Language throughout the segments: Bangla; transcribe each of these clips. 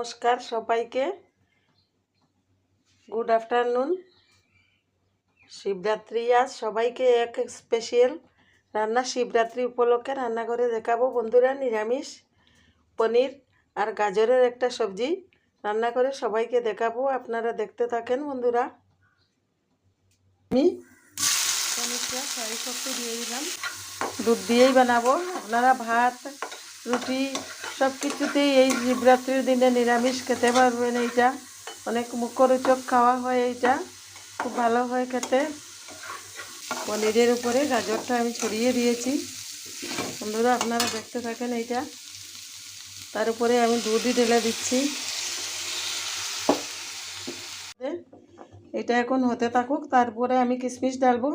নমস্কার সবাইকে, গুড আফটারনুন। শিবরাত্রি আজ সবাইকে এক স্পেশাল রান্না শিবরাত্রি উপলক্ষে রান্না করে দেখাবো বন্ধুরা। নিরামিষ পনির আর গাজরের একটা সবজি রান্না করে সবাইকে দেখাবো, আপনারা দেখতে থাকেন বন্ধুরা। আমি পনিরটা ফ্রাই করতে দিয়ে দিলাম, দুধ দিয়েই বানাবো। আপনারা ভাত রুটি সব কিছুতেই এই শিবরাত্রির দিনে নিরামিষ খেতে পারবেন। এইটা অনেক মুখরোচক খাওয়া হয়, এইটা খুব ভালো হয় খেতে। পনিরের উপরে গাজরটা আমি ছড়িয়ে দিয়েছি বন্ধুরা, আপনারা দেখতে থাকেন। এইটা তার উপরে আমি দুধই ঢেলে দিচ্ছি। এটা এখন হতে থাকুক, তারপরে আমি কিশমিশ ডালবো।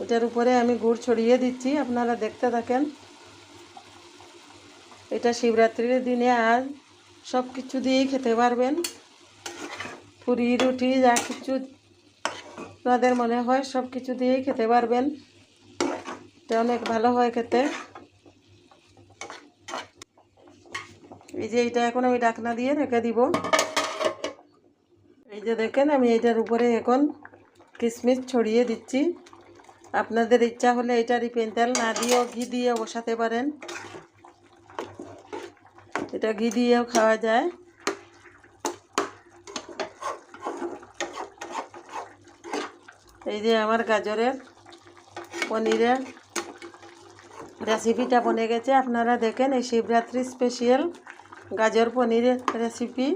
এটার উপরে আমি গুড় ছড়িয়ে দিচ্ছি, আপনারা দেখতে থাকেন। এটা শিবরাত্রির দিনে আর সব কিছু দিয়েই খেতে পারবেন, পুরি রুটি যা কিছু আপনাদের মনে হয় সব কিছু দিয়েই খেতে পারবেন। এটা অনেক ভালো হয় খেতে। এই যে এটা এখন আমি ঢাকনা দিয়ে রেখে দিব। এই যে দেখেন, আমি এটার উপরে এখন কিশমিশ ছড়িয়ে দিচ্ছি। আপনাদের ইচ্ছা হলে এটা রিফাইন তেল না দিয়েও ঘি দিয়ে বসাতে পারেন, এটা ঘি দিয়েও খাওয়া যায়। এই যে আমার গাজরের পনিরের রেসিপিটা বনে গেছে, আপনারা দেখেন। এই শিবরাত্রি স্পেশাল গাজর পনিরের রেসিপি